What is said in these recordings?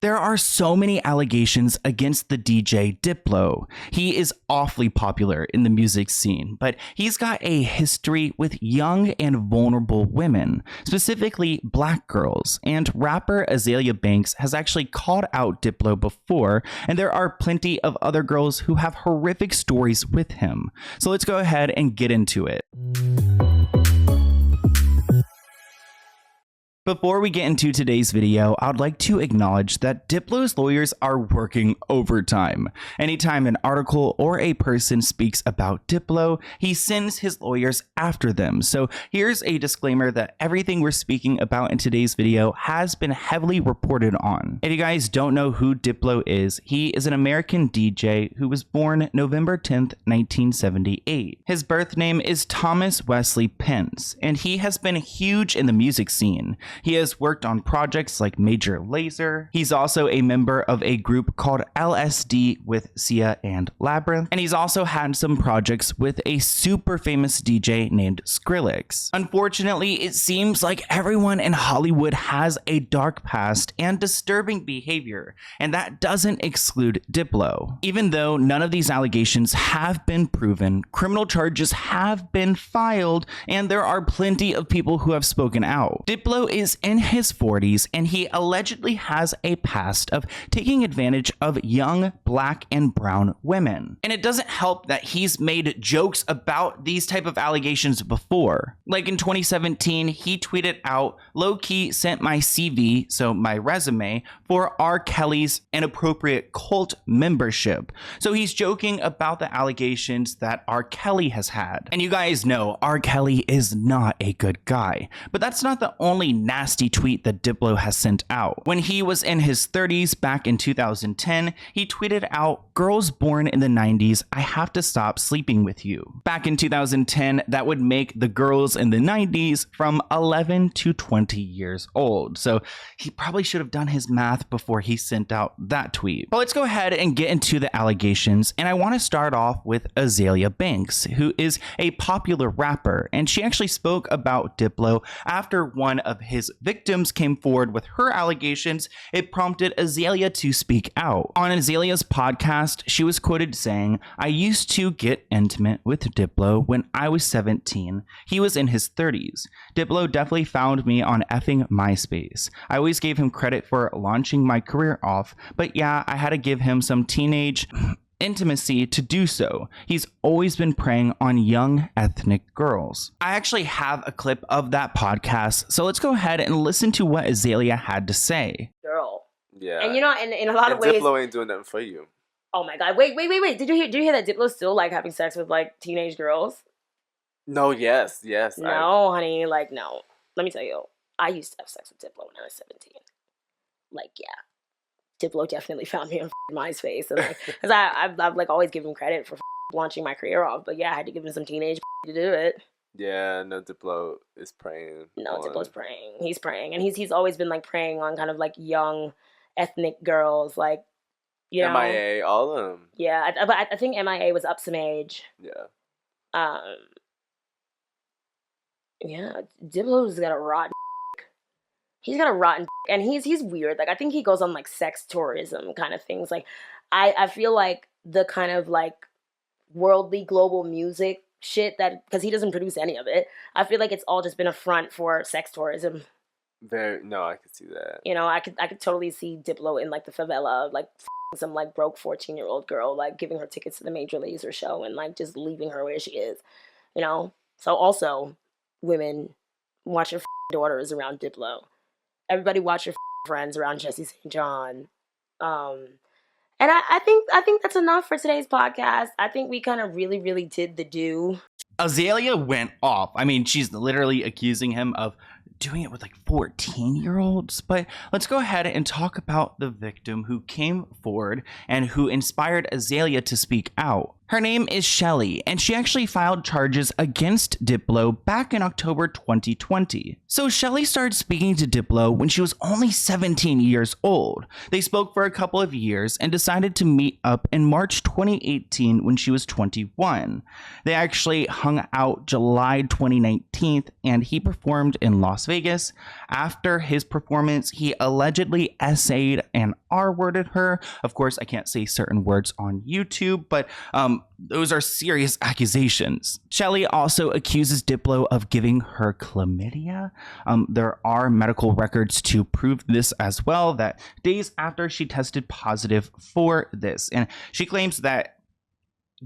There are so many allegations against the DJ Diplo. He is awfully popular in the music scene, but he's got a history with young and vulnerable women, specifically black girls, and rapper Azealia Banks has actually called out Diplo before, and there are plenty of other girls who have horrific stories with him. So let's go ahead and get into it. Before we get into today's video, I'd like to acknowledge that Diplo's lawyers are working overtime. Anytime an article or a person speaks about Diplo, he sends his lawyers after them. So here's a disclaimer that everything we're speaking about in today's video has been heavily reported on. If you guys don't know who Diplo is, he is an American DJ who was born November 10th, 1978. His birth name is Thomas Wesley Pence, and he has been huge in the music scene. He has worked on projects like Major Lazer. He's also a member of a group called LSD with Sia and Labyrinth. And he's also had some projects with a super famous DJ named Skrillex. Unfortunately, it seems like everyone in Hollywood has a dark past and disturbing behavior, and that doesn't exclude Diplo. Even though none of these allegations have been proven, criminal charges have been filed, and there are plenty of people who have spoken out. Diplo is in his 40s, and he allegedly has a past of taking advantage of young black and brown women. And it doesn't help that he's made jokes about these type of allegations before. Like in 2017, he tweeted out, "Low-key sent my CV, so my resume, for R. Kelly's inappropriate cult membership." So he's joking about the allegations that R. Kelly has had. And you guys know R. Kelly is not a good guy, but that's not the only nasty tweet that Diplo has sent out. When he was in his 30s back in 2010, he tweeted out, "Girls born in the 90s, I have to stop sleeping with you." Back in 2010, that would make the girls in the 90s from 11 to 20 years old. So he probably should have done his math before he sent out that tweet. But let's go ahead and get into the allegations. And I want to start off with Azealia Banks, who is a popular rapper. And she actually spoke about Diplo after one of his victims came forward with her allegations. It prompted Azealia to speak out. On Azalea's podcast, she was quoted saying, "I used to get intimate with Diplo when I was 17. He was in his 30s. Diplo definitely found me on effing MySpace. I always gave him credit for launching my career off, but yeah, I had to give him some teenage intimacy to do so. He's always been preying on young ethnic girls." I actually have a clip of that podcast, so let's go ahead and listen to what Azealia had to say. Girl. Yeah. And you know, in a lot of ways, Diplo ain't doing nothing for you. Oh my god. Wait. Did you hear that Diplo's still like having sex with like teenage girls? No, yes. No, honey, like no. Let me tell you, I used to have sex with Diplo when I was 17. Like, yeah. Diplo definitely found me on MySpace, and like, cause I've like always given him credit for launching my career off, but yeah, I had to give him some teenage to do it. Yeah, no, Diplo is preying. Diplo's preying. He's preying, and he's always been like preying on kind of like young ethnic girls, like, you know, M.I.A, all of them. Yeah, but I think M.I.A was up some age. Yeah. Yeah, Diplo's got a rotten. He's got a rotten, and he's weird. Like, I think he goes on like sex tourism kind of things. Like, I feel like the kind of like worldly global music shit that, because he doesn't produce any of it, I feel like it's all just been a front for sex tourism. No, I could see that. You know, I could totally see Diplo in like the favela, like some like broke 14-year-old girl, like giving her tickets to the Major Lazer show and like just leaving her where she is. You know, so also women, watch your daughters around Diplo. Everybody watch your friends around Jesse St. John. And I think that's enough for today's podcast. I think we kind of really did the do. Azealia went off. I mean, she's literally accusing him of doing it with like 14-year-olds. But let's go ahead and talk about the victim who came forward and who inspired Azealia to speak out. Her name is Shelly, and she actually filed charges against Diplo back in October 2020. So Shelly started speaking to Diplo when she was only 17 years old. They spoke for a couple of years and decided to meet up in March 2018 when she was 21. They actually hung out July 2019 and he performed in Las Vegas. After his performance, he allegedly essayed and R-worded her. Of course, I can't say certain words on YouTube, but those are serious accusations. Shelly also accuses Diplo of giving her chlamydia. There are medical records to prove this as well, that days after she tested positive for this. And she claims that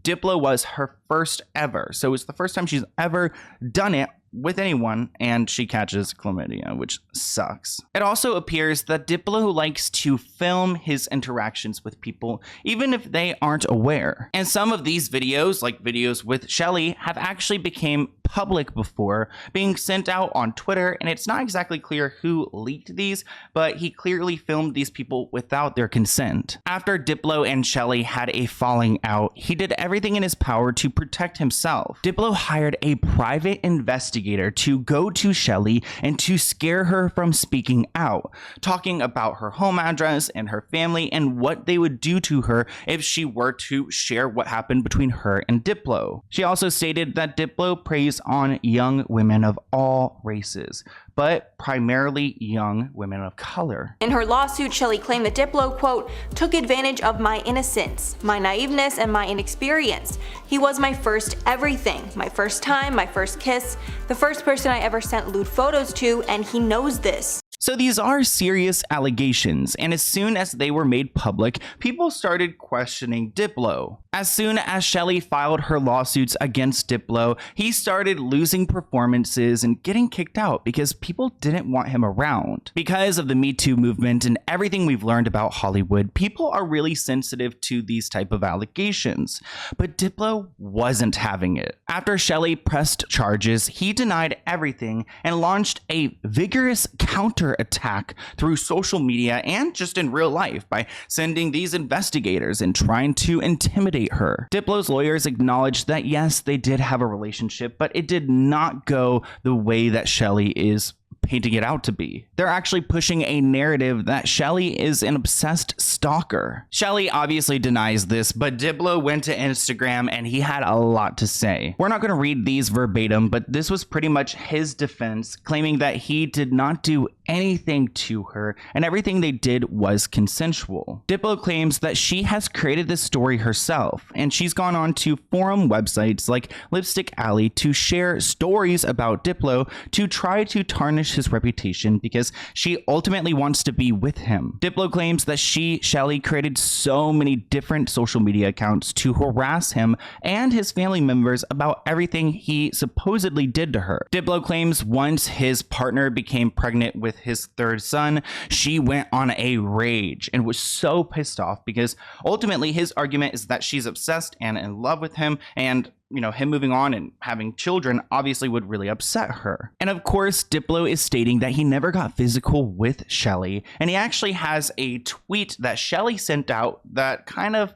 Diplo was her first ever. So it's the first time she's ever done it with anyone, and she catches chlamydia, which sucks. It also appears that Diplo likes to film his interactions with people, even if they aren't aware. And some of these videos, like videos with Shelly, have actually became public before, being sent out on Twitter, and it's not exactly clear who leaked these, but he clearly filmed these people without their consent. After Diplo and Shelly had a falling out, he did everything in his power to protect himself. Diplo hired a private investigator to go to Shelly and to scare her from speaking out, talking about her home address and her family and what they would do to her if she were to share what happened between her and Diplo. She also stated that Diplo preys on young women of all races, but primarily young women of color. In her lawsuit, Shelly claimed that Diplo, quote, took advantage of my innocence, my naiveness, and my inexperience. He was my first everything, my first time, my first kiss, the first person I ever sent lewd photos to, and he knows this. So these are serious allegations, and as soon as they were made public, people started questioning Diplo. As soon as Shelly filed her lawsuits against Diplo, he started losing performances and getting kicked out because people didn't want him around. Because of the Me Too movement and everything we've learned about Hollywood, people are really sensitive to these type of allegations. But Diplo wasn't having it. After Shelly pressed charges, he denied everything and launched a vigorous counter-attack through social media and just in real life by sending these investigators and trying to intimidate her. Diplo's lawyers acknowledged that yes, they did have a relationship, but it did not go the way that Shelly is painting it out to be. They're actually pushing a narrative that Shelly is an obsessed stalker. Shelly obviously denies this, but Diplo went to Instagram and he had a lot to say. We're not going to read these verbatim, but this was pretty much his defense, claiming that he did not do anything to her and everything they did was consensual. Diplo claims that she has created this story herself, and she's gone on to forum websites like Lipstick Alley to share stories about Diplo to try to tarnish his reputation because she ultimately wants to be with him. Diplo claims that Shelly, created so many different social media accounts to harass him and his family members about everything he supposedly did to her. Diplo claims once his partner became pregnant with his third son, she went on a rage and was so pissed off because ultimately his argument is that she's obsessed and in love with him, and him moving on and having children obviously would really upset her. And of course, Diplo is stating that he never got physical with Shelly, and he actually has a tweet that Shelly sent out that kind of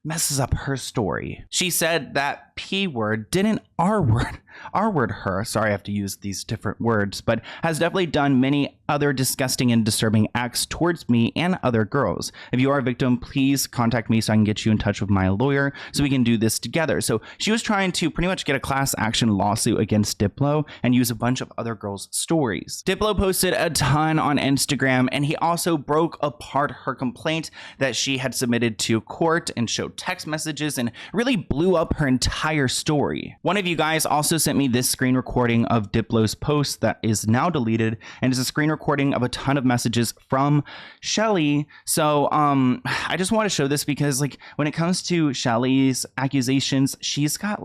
messes up her story. She said that P word didn't R-word her. Sorry, I have to use these different words, but has definitely done many other disgusting and disturbing acts towards me and other girls. If you are a victim, please contact me so I can get you in touch with my lawyer so we can do this together. So she was trying to pretty much get a class action lawsuit against Diplo and use a bunch of other girls' stories. Diplo posted a ton on Instagram, and he also broke apart her complaint that she had submitted to court and showed text messages and really blew up her entire story. One of you guys also sent me this screen recording of Diplo's post that is now deleted, and is a screen recording of a ton of messages from Shelly. So I just want to show this because when it comes to Shelly's accusations, she's got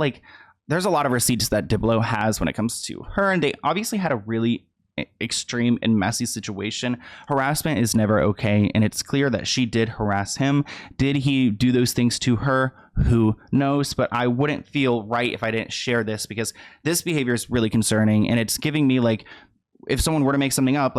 there's a lot of receipts that Diplo has when it comes to her, and they obviously had a really extreme and messy situation. Harassment is never okay, and it's clear that she did harass him. Did he do those things to her? Who knows? But I wouldn't feel right if I didn't share this because this behavior is really concerning, and it's giving me if someone were to make something up,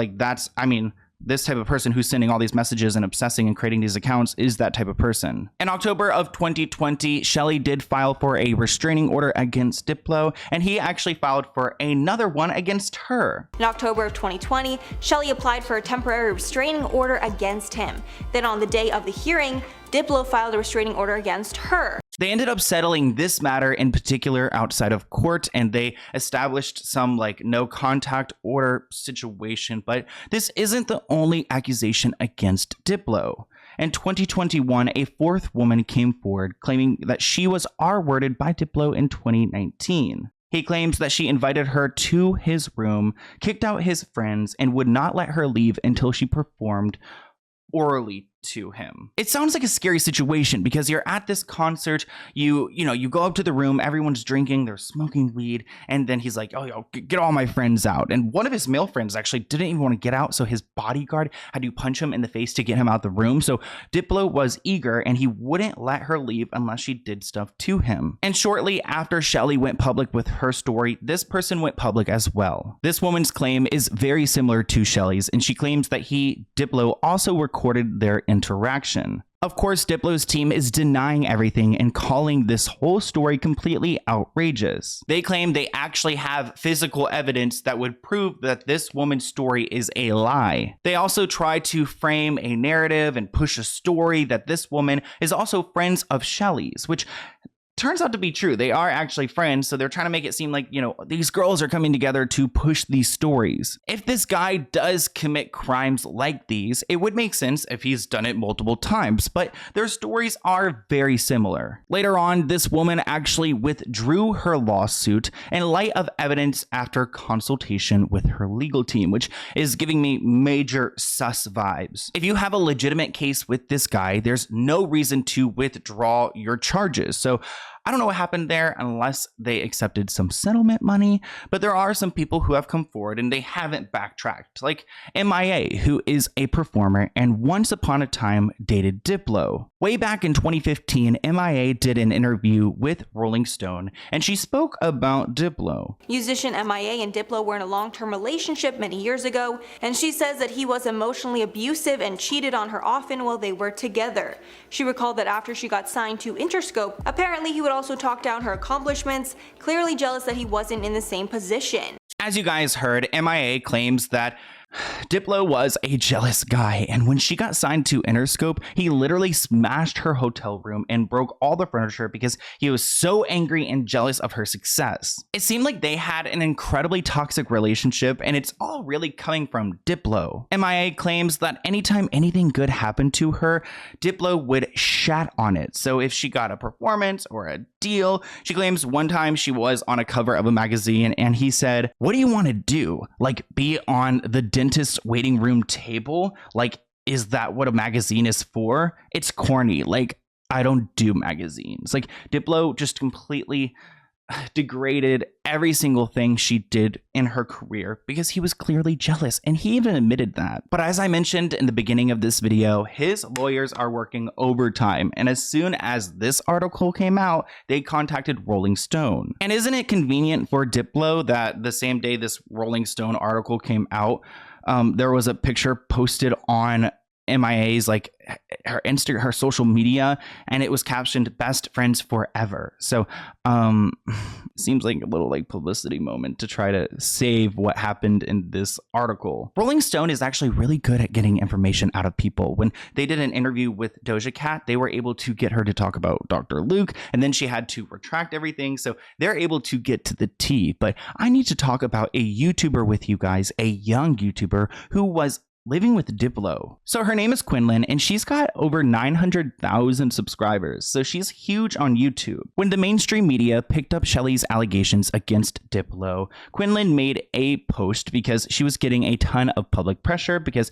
this type of person who's sending all these messages and obsessing and creating these accounts is that type of person. In October of 2020, Shelly did file for a restraining order against Diplo, and he actually filed for another one against her. In October of 2020, Shelly applied for a temporary restraining order against him. Then on the day of the hearing, Diplo filed a restraining order against her. They ended up settling this matter in particular outside of court, and they established some like no contact order situation, but this isn't the only accusation against Diplo. In 2021, a fourth woman came forward claiming that she was R-worded by Diplo in 2019. He claims that she invited her to his room, kicked out his friends, and would not let her leave until she performed orally to him. It sounds like a scary situation because you're at this concert, you go up to the room, everyone's drinking, they're smoking weed, and then he's like, oh, get all my friends out. And one of his male friends actually didn't even want to get out, so his bodyguard had to punch him in the face to get him out the room. So Diplo was eager, and he wouldn't let her leave unless she did stuff to him. And shortly after Shelly went public with her story, this person went public as well. This woman's claim is very similar to Shelly's, and she claims that Diplo, also recorded their interaction. Of course, Diplo's team is denying everything and calling this whole story completely outrageous. They claim they actually have physical evidence that would prove that this woman's story is a lie. They also try to frame a narrative and push a story that this woman is also friends of Shelly's, which turns out to be true. They are actually friends, so they're trying to make it seem like, these girls are coming together to push these stories. If this guy does commit crimes like these, it would make sense if he's done it multiple times, but their stories are very similar. Later on, this woman actually withdrew her lawsuit in light of evidence after consultation with her legal team, which is giving me major sus vibes. If you have a legitimate case with this guy, there's no reason to withdraw your charges. So I don't know what happened there unless they accepted some settlement money, but there are some people who have come forward and they haven't backtracked, like M.I.A, who is a performer and once upon a time dated Diplo. Way back in 2015, M.I.A did an interview with Rolling Stone and she spoke about Diplo. Musician M.I.A and Diplo were in a long-term relationship many years ago, and she says that he was emotionally abusive and cheated on her often while they were together. She recalled that after she got signed to Interscope, apparently he would also talk down her accomplishments, clearly jealous that he wasn't in the same position. As you guys heard, M.I.A claims that Diplo was a jealous guy, and when she got signed to Interscope, he literally smashed her hotel room and broke all the furniture because he was so angry and jealous of her success. It seemed like they had an incredibly toxic relationship, and it's all really coming from Diplo. M.I.A claims that anytime anything good happened to her, Diplo would shat on it. So if she got a performance or a deal, she claims one time she was on a cover of a magazine and he said, "What do you want to do? Like be on the dentist's waiting room table? Like, is that what a magazine is for? It's corny. Like, I don't do magazines." Like, Diplo just completely degraded every single thing she did in her career because he was clearly jealous, and he even admitted that. But as I mentioned in the beginning of this video, his lawyers are working overtime, and as soon as this article came out, they contacted Rolling Stone. And isn't it convenient for Diplo that the same day this Rolling Stone article came out, there was a picture posted on M.I.A.'s like her social media, and it was captioned "Best Friends Forever." So seems like a little like publicity moment to try to save what happened in this article. Rolling Stone is actually really good at getting information out of people. When they did an interview with Doja Cat, they were able to get her to talk about Dr. Luke, and then she had to retract everything, so they're able to get to the tea. But I need to talk about a YouTuber with you guys, a young YouTuber who was living with Diplo. So her name is Quinlan, and she's got over 900,000 subscribers, so she's huge on YouTube. When the mainstream media picked up Shelly's allegations against Diplo, Quinlan made a post because she was getting a ton of public pressure because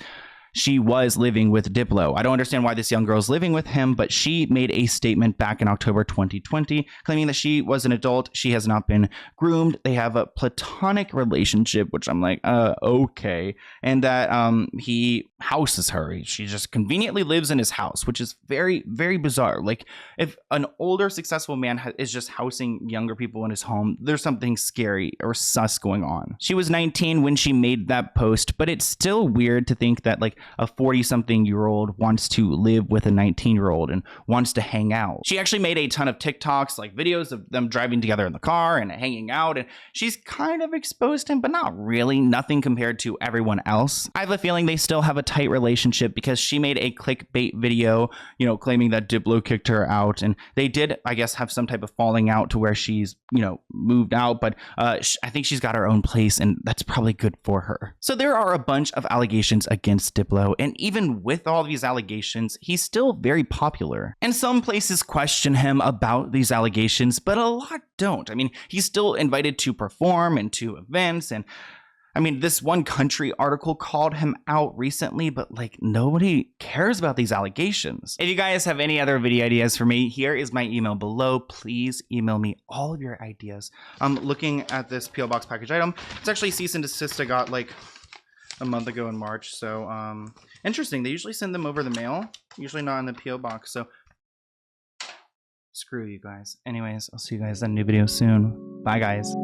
she was living with Diplo. I don't understand why this young girl is living with him, but she made a statement back in October 2020 claiming that she was an adult. She has not been groomed. They have a platonic relationship, which I'm like, okay. And that he houses her. She just conveniently lives in his house, which is very, very bizarre. Like, if an older, successful man is just housing younger people in his home, there's something scary or sus going on. She was 19 when she made that post, but it's still weird to think that like a 40-something-year-old wants to live with a 19-year-old and wants to hang out. She actually made a ton of TikToks, like videos of them driving together in the car and hanging out, and she's kind of exposed him, but not really. Nothing compared to everyone else. I have a feeling they still have a tight relationship because she made a clickbait video, you know, claiming that Diplo kicked her out, and they did, I guess, have some type of falling out to where she's, you know, moved out, but I think she's got her own place, and that's probably good for her. So there are a bunch of allegations against Diplo, and even with all these allegations, he's still very popular. And some places question him about these allegations, but a lot don't. I mean, he's still invited to perform and to events, and I mean, this one country article called him out recently, but like nobody cares about these allegations. If you guys have any other video ideas for me, here is my email below. Please email me all of your ideas. I'm looking at this P.O. Box package item. It's actually cease and desist I got like a month ago in March. So interesting. They usually send them over the mail, usually not in the P.O. Box. So screw you guys. Anyways, I'll see you guys in a new video soon. Bye, guys.